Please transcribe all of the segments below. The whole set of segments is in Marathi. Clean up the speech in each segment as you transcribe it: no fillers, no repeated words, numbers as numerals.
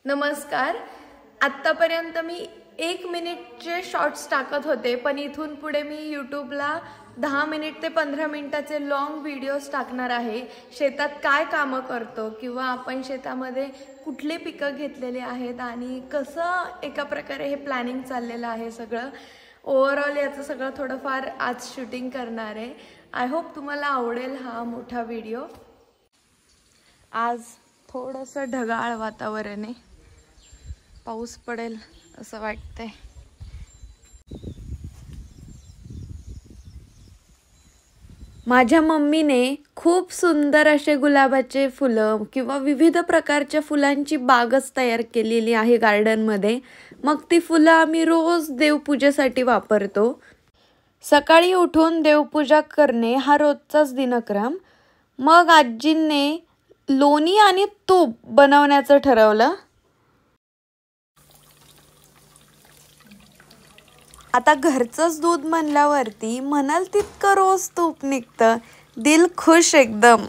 नमस्कार। आत्तापर्यंत मी 1 मिनिटचे शॉर्ट्स टाकत होते, पण इथून पुढे मी यूट्यूबला 10 मिनिट ते 15 मिनिटाचे लॉंग व्हिडिओज टाकणार आहे। शेतात काय कामं करतो किंवा आपण शेतामध्ये कुठले पिकं घेतलेले आहेत आणि कसं एका प्रकारे हे प्लॅनिंग चाललेलं आहे सगळं। ओव्हरऑल याचं सगळं थोडंफार आज शूटिंग करणार आहे। आय होप तुम्हाला आवडेल हा मोठा व्हिडिओ। आज थोडंसं ढगाळ वातावरण आहे, पाऊस पडेल असं वाटतंय। माझ्या मम्मीने खूप सुंदर असे गुलाबाचे फुलं किंवा विविध प्रकारच्या फुलांची बागच तयार केलेली आहे गार्डनमध्ये। मग ती फुलं आम्ही रोज देवपूजेसाठी वापरतो। सकाळी उठून देवपूजा करणे हा रोजचाच दिनक्रम। मग आजींनी लोणी आणि तूप बनवण्याचं ठरवलं। आता घरचंच दूध म्हणल्यावरती म्हणाल तितकं रोज तूप निघतं, दिल खुश एकदम।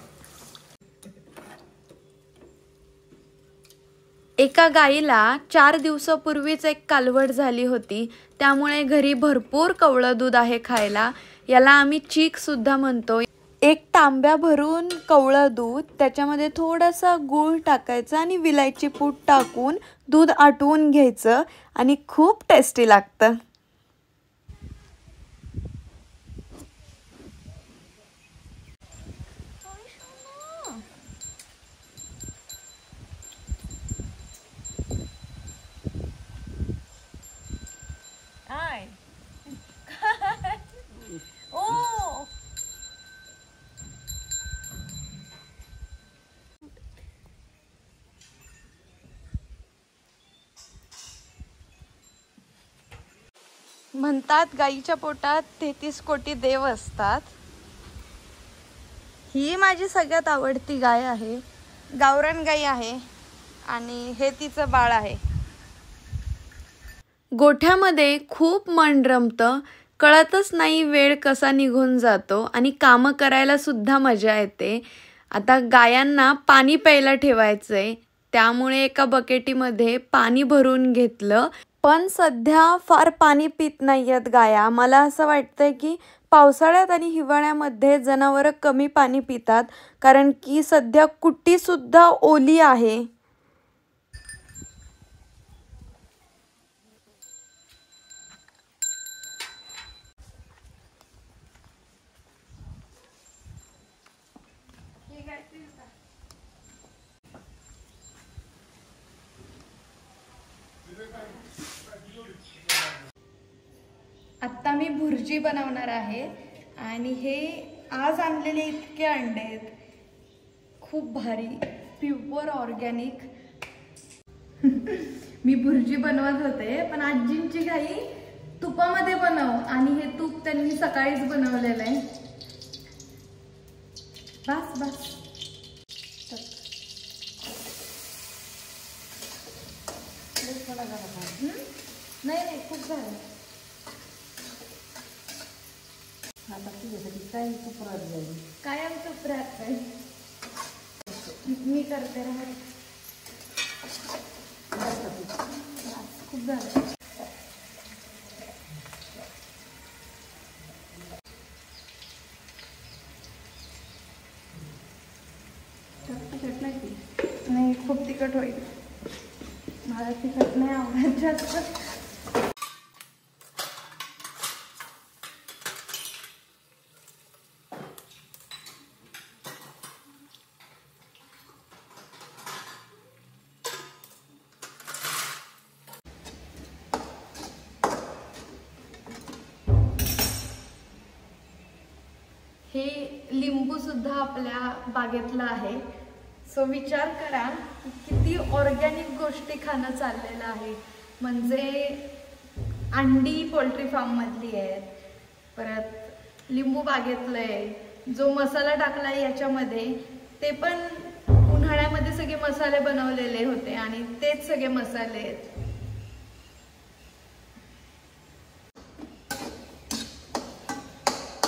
एका गाईला 4 दिवसापूर्वीच एक कालवड झाली होती, त्यामुळे घरी भरपूर कवळं दूध आहे खायला। याला आम्ही चीक सुद्धा म्हणतो। एक तांब्या भरून कवळं दूध, त्याच्यामध्ये थोडासा गूळ टाकायचा आणि विलायची पूड टाकून दूध आटवून घ्यायचं आणि खूप टेस्टी लागतं। म्हणतात गाईच्या पोटात 33 कोटी देव असतात। ही माझी सगळ्यात आवडती गाय आहे, गावरान गाय आहे आणि हे तिचं बाळ आहे। गोठ्यामध्ये खूप मन रमतं, कळतच नाही वेळ कसा निघून जातो आणि कामं करायला सुद्धा मजा येते। आता गायांना पाणी प्यायला ठेवायचंय, त्यामुळे एका बकेटीमध्ये पाणी भरून घेतलं। पण सध्या फार पाणी पित नाहीयेत गाया। मला असं वाटतंय की पावसाळ्यात आणि हिवाळ्यामध्ये जनावरं कमी पाणी पितात, कारण की सध्या कुट्टी सुद्धा ओली आहे। आत्ता मी भुर्जी बनवणार आहे आणि हे आज आणलेले इतके अंडे आहेत, खूप भारी, प्युअर ऑर्गॅनिक। मी भुर्जी बनवत होते, पण आजींची घाई तुपामध्ये बनव, आणि हे तूप त्यांनी सकाळीच बनवलेलं आहे। बस बस नाही नाही, खूप झालं। कायम तूप राहत, मी करते राहत, खूप झालं। तिखट नाही, खूप तिखट होईल, मला तिखट नाही आवडत जास्त। हे लिंबू सुद्धा आपल्या बागेतला आहे। सो विचार करा किती ऑर्गॅनिक गोष्टी खाणं चाललेलं आहे। म्हणजे अंडी पोल्ट्री फार्म मधली आहेत, परत लिंबू बागेतलं आहे, जो मसाला टाकला याच्यामध्ये ते पण उन्हाळ्यामध्ये सगळे मसाले बनवलेले होते आणि तेच सगळे मसाले आहेत।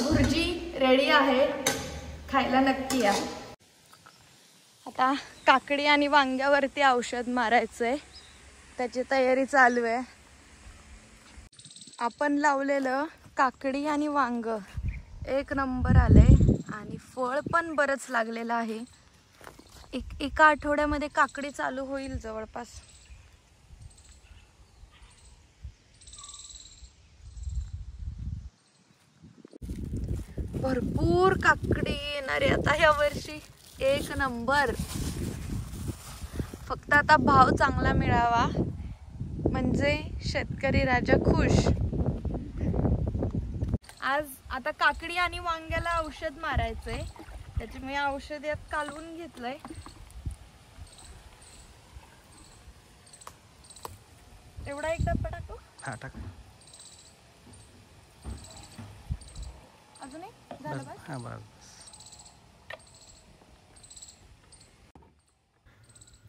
भुर्जी रेडी आहे, खायला नक्की या। आता काकडी आणि वांग्यावरती औषध मारायचंय, त्याची तयारी चालू आहे. आपण लावलेलं काकडी आणि वांग एक नंबर आलंय आणि फळ पण बरंच लागलेलं आहे. एका आठवड्यामध्ये काकडी चालू होईल जवळपास. भरपूर काकडी येणार आहे आता या वर्षी, एक नंबर. फक्त आता भाव चांगला मिळावा म्हणजे शेतकरी राजा खुश. आज आता काकडी आणि वांग्याला औषध मारायचंय, त्याची मी औषध यात कालवून घेतलंय. एवढा एक डब्बा टाकू? हा टाक. अजून एक झालं बस? हा बस.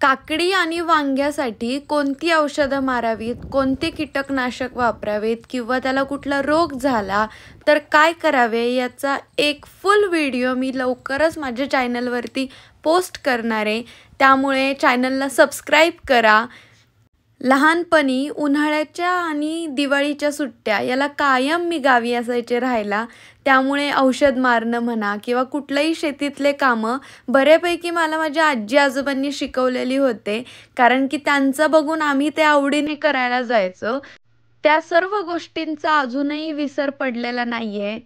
काकडी आणि वांग्यासाठी कोणती औषधं मारावीत, कोणते कीटकनाशक वापरावेत किंवा त्याला कुठला रोग झाला तर काय करावे याचा एक फुल व्हिडिओ मी लवकरच माझ्या चॅनलवरती पोस्ट करणार आहे. त्यामुळे चॅनलला सबस्क्राईब करा. लहानपणी उन्हाळ्याच्या आणि दिवाळीच्या सुट्ट्या याला कायम मी गावी असायचे राहायला, त्यामुळे औषध मारणं म्हणा किंवा कुठलंही शेतीतले कामं बऱ्यापैकी मला माझ्या आजी आजोबांनी शिकवलेली होते, कारण की त्यांचं बघून आम्ही ते आवडीने करायला जायचो. त्या सर्व गोष्टींचा अजूनही विसर पडलेला नाहीये.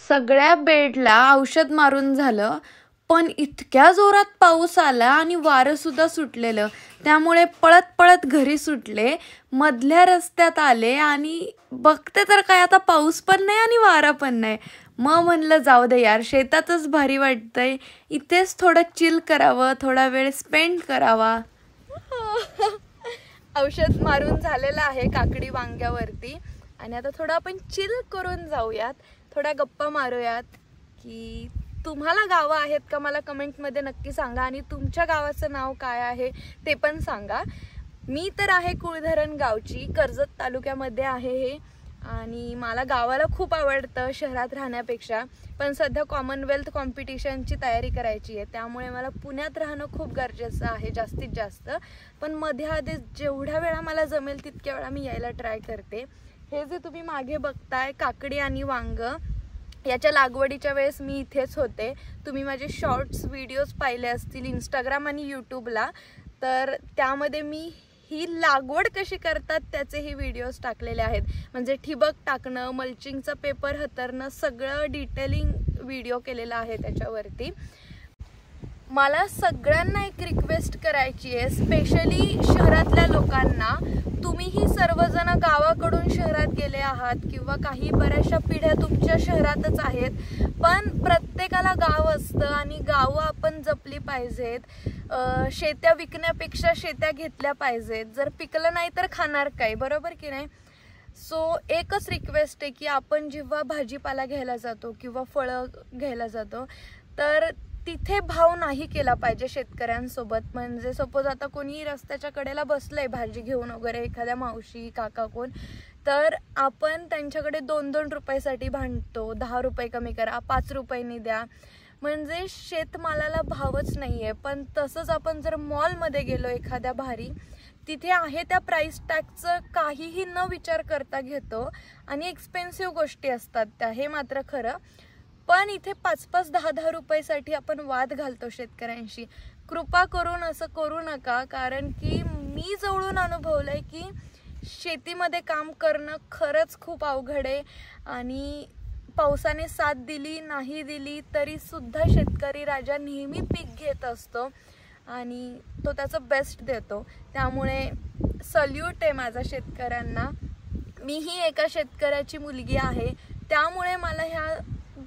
सगळ्या बेडला औषध मारून झालं, पण इतक्या जोरात पाऊस आला आणि वारं सुद्धा सुटलेलं, त्यामुळे पळत पळत घरी सुटले. मधल्या रस्त्यात आले आणि बघते तर काय आता पाऊस पण नाही आणि वारा पण नाही. मग म्हणलं जाऊ दे यार, शेतातच भारी वाटतंय, इथेच थोडं चिल करावं, थोडा वेळ स्पेंड करावा. औषध मारून झालेलं आहे काकडी वांग्यावरती आणि आता थोडं आपण चिल करून जाऊयात, थोड्या गप्पा मारूयात. की तुम्हाला गावं आहेत का मला कमेंटमध्ये नक्की सांगा आणि तुमच्या गावाचं नाव काय आहे ते पण सांगा. मी तर आहे कुळधरण गावची, कर्जत तालुक्यामध्ये आहे हे, आणि मला गावाला खूप आवडतं शहरात राहण्यापेक्षा. पण सध्या कॉमनवेल्थ कॉम्पिटिशनची तयारी करायची आहे, त्यामुळे मला पुण्यात राहणं खूप गरजेचं आहे जास्तीत जास्त. पण मध्ये आधी जेवढ्या वेळा मला जमेल तितक्या वेळा मी यायला ट्राय करते. हे जे तुम्ही मागे बघताय काकडी आणि वांग, याच्या लागवडीच्या वेळेस मी इथेच होते. तुम्ही माझे शॉर्ट्स व्हिडिओज पाहिले असतील इंस्टाग्राम आणि यूट्यूबला, तर त्यामध्ये मी ही लागवड कशी करतात त्याचेही व्हिडिओज टाकलेले आहेत. म्हणजे ठिबक टाकणं, मल्चिंगचा पेपर हतरणं, सगळं डिटेलिंग व्हिडिओ केलेला आहे त्याच्यावरती. मला सगळ्यांना एक रिक्वेस्ट करायची आहे, स्पेशली शहरातल्या लोकांना. तुम्हीही सर्वजण गावाकडून शहरात गेले आहात किंवा काही बऱ्याचशा पिढ्या तुमच्या शहरातच आहेत, पण प्रत्येकाला गाव असतं आणि गावं आपण जपली पाहिजेत. शेत्या विकण्यापेक्षा शेत्या घेतल्या पाहिजेत. जर पिकलं नाही तर खाणार काय, बरोबर की नाही. सो एकच रिक्वेस्ट आहे की आपण जेव्हा भाजीपाला घ्यायला जातो किंवा फळं घ्यायला जातो तर तिथे भाव नाही केला पाहिजे शेतकऱ्यांसोबत. म्हणजे सपोज आता कोणी रस्त्याच्या कडेला बसलंय भाजी घेऊन वगैरे, एखाद्या मावशी काका कोण, तर आपण त्यांच्याकडे 2-2 रुपयासाठी भांडतो. 10 रुपये कमी करा, 5 रुपयांनी द्या, म्हणजे शेतमालाला भावच नाही आहे. पण तसंच आपण जर मॉलमध्ये गेलो एखाद्या भारी, तिथे आहे त्या प्राइस टॅगचं काहीही न विचार करता घेतो आणि एक्सपेन्सिव्ह गोष्टी असतात त्या, हे मात्र खरं. पण इथे 5-5, 10-10 रुपयासाठी आपण वाद घालतो शेतकऱ्यांशी. कृपा करून असं करू नका, कारण की मी जवळून अनुभवलंय की शेतीमध्ये काम करणं खरंच खूप अवघड आहे. आणि पावसाने साथ दिली नाही दिली तरी सुद्धा शेतकरी राजा नेहमी पीक घेत असतो आणि तो त्याचं बेस्ट देतो. त्यामुळे सल्यूट आहे माझा शेतकऱ्यांना. मीही एका शेतकऱ्याची मुलगी आहे, त्यामुळे मला ह्या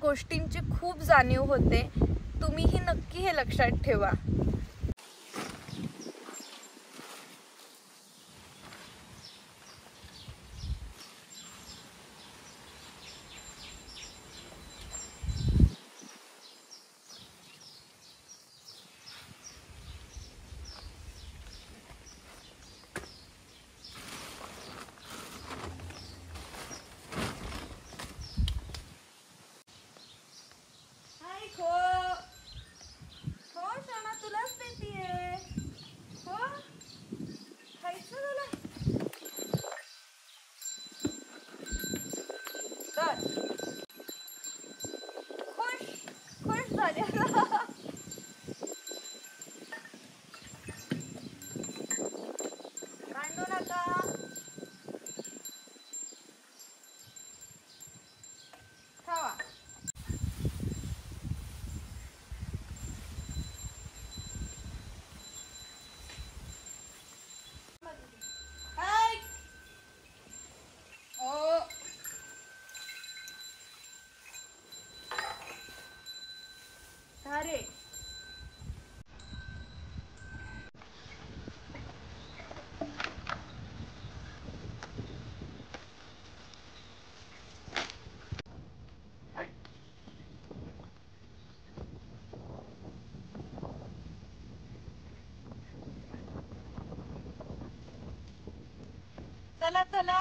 गोष्टींची खूप जाणीव होते. तुम्हीही नक्की हे लक्षात ठेवा. अरे चला चला.